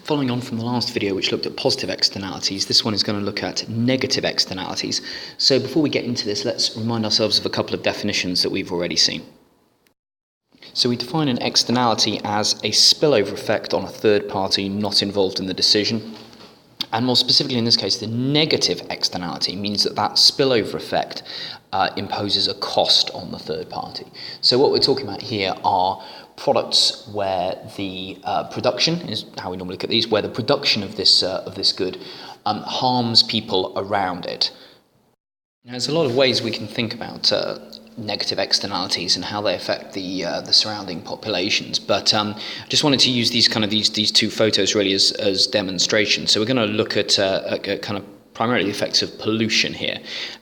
Following on from the last video, which looked at positive externalities, this one is going to look at negative externalities. So before we get into this, let's remind ourselves of a couple of definitions that we've already seen. So we define an externality as a spillover effect on a third party not involved in the decision. And more specifically in this case, the negative externality means that spillover effect imposes a cost on the third party. So what we're talking about here are products where the production is how we normally look at these, where the production of this good harms people around it. Now, there's a lot of ways we can think about negative externalities and how they affect the surrounding populations, but I just wanted to use these two photos really as demonstrations. So we're going to look at kind of primarily the effects of pollution here,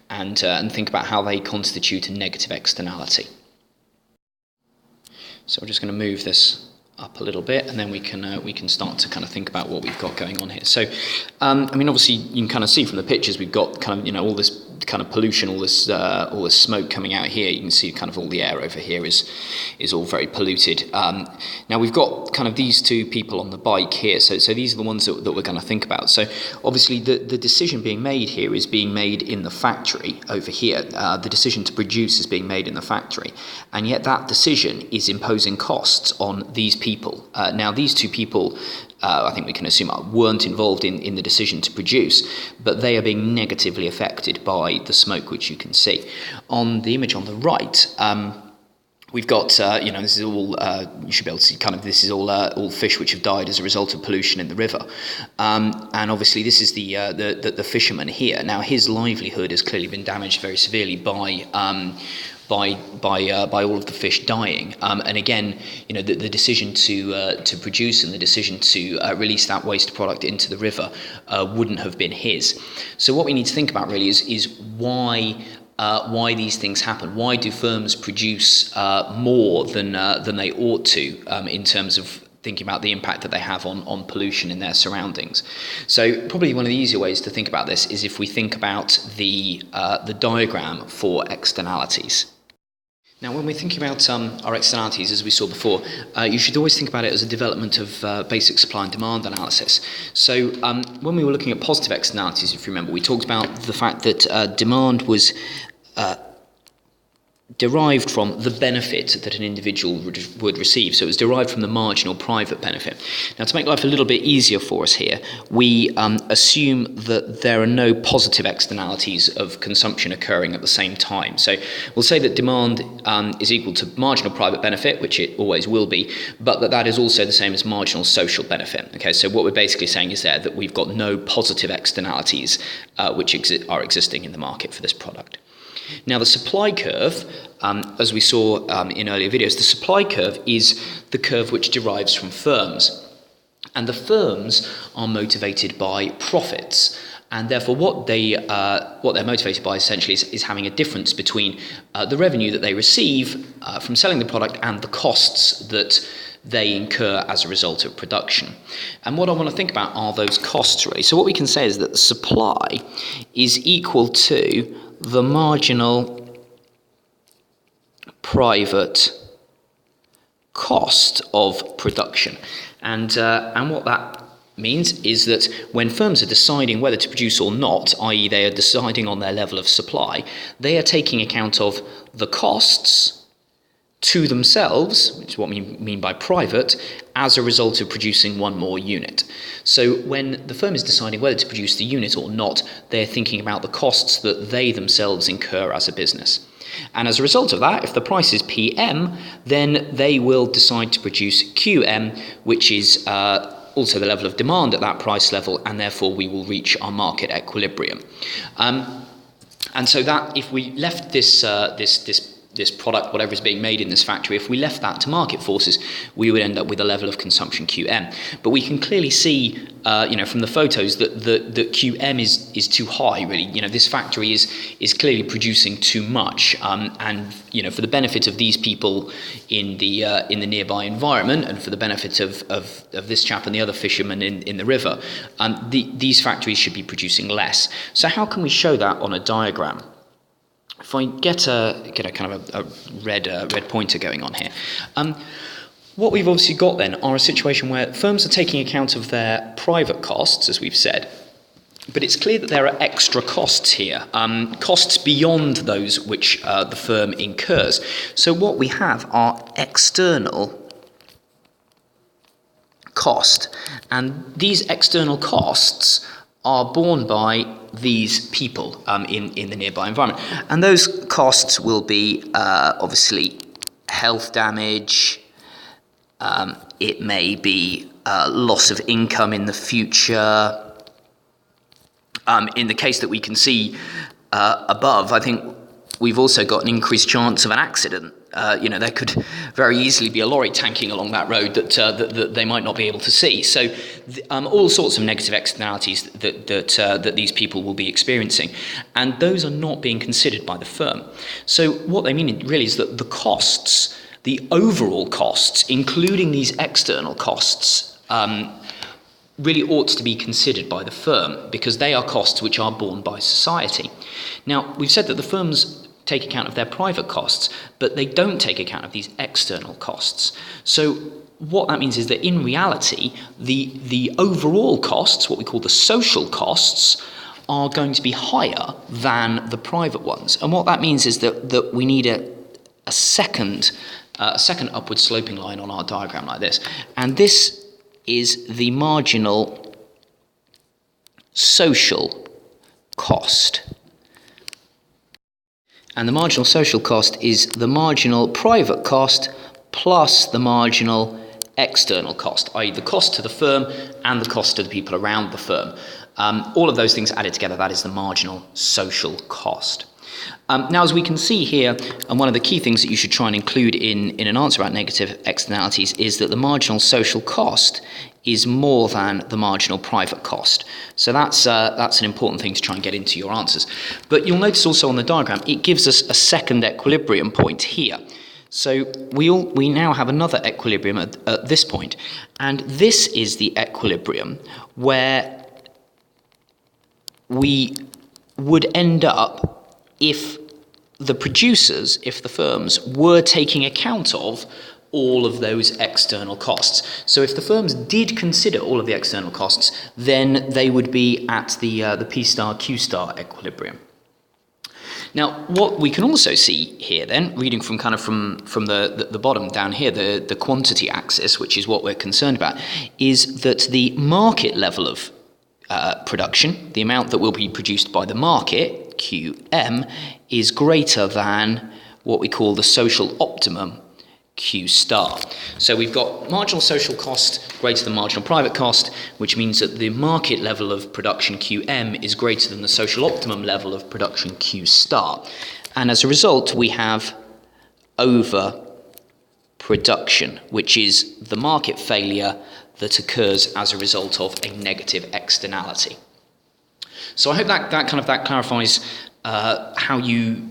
and think about how they constitute a negative externality. So we're just going to move this up a little bit, and then we can start to kind of think about what we've got going on here. So, I mean, obviously you can kind of see from the pictures we've got kind of all this kind of pollution, all this smoke coming out here. You can see kind of all the air over here is all very polluted. Now we've got kind of these two people on the bike here. So these are the ones that we're going to think about. So obviously the decision being made here is being made in the factory over here. The decision to produce is being made in the factory, and yet that decision is imposing costs on these people. Now these two people, I think we can assume, weren't involved in the decision to produce, but they are being negatively affected by the smoke, which you can see. On the image on the right, we've got, this is all, you should be able to see kind of, this is all fish which have died as a result of pollution in the river. And obviously this is the fisherman here. Now his livelihood has clearly been damaged very severely by all of the fish dying, and again, the decision to produce and the decision to release that waste product into the river wouldn't have been his. So what we need to think about really is why these things happen. Why do firms produce more than they ought to in terms of thinking about the impact that they have on pollution in their surroundings? So probably one of the easier ways to think about this is if we think about the diagram for externalities. Now, when we're thinking about our externalities, as we saw before, you should always think about it as a development of basic supply and demand analysis. So when we were looking at positive externalities, if you remember, we talked about the fact that demand was derived from the benefit that an individual would receive. So it was derived from the marginal private benefit. Now, to make life a little bit easier for us here, we assume that there are no positive externalities of consumption occurring at the same time. So we'll say that demand is equal to marginal private benefit, which it always will be, but that is also the same as marginal social benefit. Okay, so what we're basically saying is there that we've got no positive externalities which are existing in the market for this product. Now, the supply curve, as we saw in earlier videos, the supply curve is the curve which derives from firms. And the firms are motivated by profits. And therefore, what they're motivated by essentially is having a difference between the revenue that they receive from selling the product and the costs that they incur as a result of production. And what I want to think about are those costs, really. So what we can say is that the supply is equal to the marginal private cost of production. And what that means is that when firms are deciding whether to produce or not, i.e. they are deciding on their level of supply, they are taking account of the costs to themselves, which is what we mean by private, as a result of producing one more unit. So when the firm is deciding whether to produce the unit or not, they're thinking about the costs that they themselves incur as a business. And as a result of that, if the price is PM, then they will decide to produce QM, which is also the level of demand at that price level, and therefore we will reach our market equilibrium. And so that if we left this product, whatever is being made in this factory, if we left that to market forces, we would end up with a level of consumption QM. But we can clearly see, from the photos that QM is too high. Really, this factory is clearly producing too much, and for the benefit of these people in the nearby environment, and for the benefit of this chap and the other fishermen in the river, these factories should be producing less. So how can we show that on a diagram? If I get a kind of a red pointer going on here, what we've obviously got then are a situation where firms are taking account of their private costs, as we've said, but it's clear that there are extra costs here, costs beyond those which the firm incurs. So what we have are external cost, and these external costs are borne by these people in the nearby environment. And those costs will be obviously health damage, it may be loss of income in the future. In the case that we can see above, I think we've also got an increased chance of an accident. There could very easily be a lorry tanking along that road that they might not be able to see. So all sorts of negative externalities that these people will be experiencing. And those are not being considered by the firm. So what they mean really is that the costs, the overall costs, including these external costs, really ought to be considered by the firm because they are costs which are borne by society. Now, we've said that the firms take account of their private costs, but they don't take account of these external costs. So what that means is that in reality, the overall costs, what we call the social costs, are going to be higher than the private ones. And what that means is that we need a second upward sloping line on our diagram like this. And this is the marginal social cost. And the marginal social cost is the marginal private cost plus the marginal external cost, i.e. the cost to the firm and the cost to the people around the firm. All of those things added together, that is the marginal social cost. Now, as we can see here, and one of the key things that you should try and include in an answer about negative externalities is that the marginal social cost is more than the marginal private cost. So that's an important thing to try and get into your answers. But you'll notice also on the diagram, it gives us a second equilibrium point here. So we now have another equilibrium at this point, and this is the equilibrium where we would end up if the producers, if the firms were taking account of all of those external costs. So if the firms did consider all of the external costs, then they would be at the P star Q star equilibrium. Now, what we can also see here then, reading from the bottom down here, the quantity axis, which is what we're concerned about, is that the market level of production, the amount that will be produced by the market, QM, is greater than what we call the social optimum, Q star. So we've got marginal social cost greater than marginal private cost, which means that the market level of production QM is greater than the social optimum level of production Q star. And as a result, we have overproduction, which is the market failure that occurs as a result of a negative externality. So I hope that clarifies how you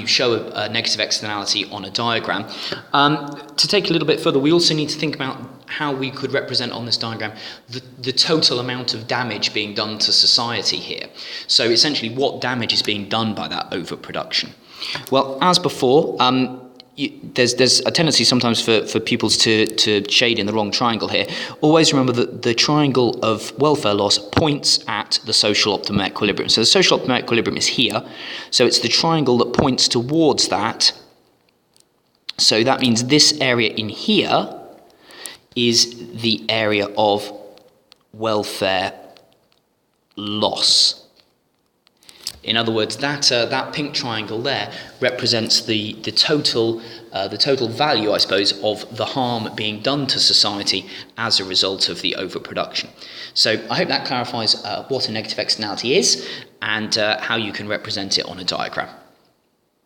show a negative externality on a diagram. To take a little bit further, we also need to think about how we could represent on this diagram the total amount of damage being done to society here. So essentially, what damage is being done by that overproduction? Well, as before, there's a tendency sometimes for pupils to shade in the wrong triangle here. Always remember that the triangle of welfare loss points at the social optimum equilibrium. So the social optimum equilibrium is here. So it's the triangle that points towards that. So that means this area in here is the area of welfare loss. In other words, that pink triangle there represents the total value, I suppose, of the harm being done to society as a result of the overproduction. So I hope that clarifies what a negative externality is and how you can represent it on a diagram.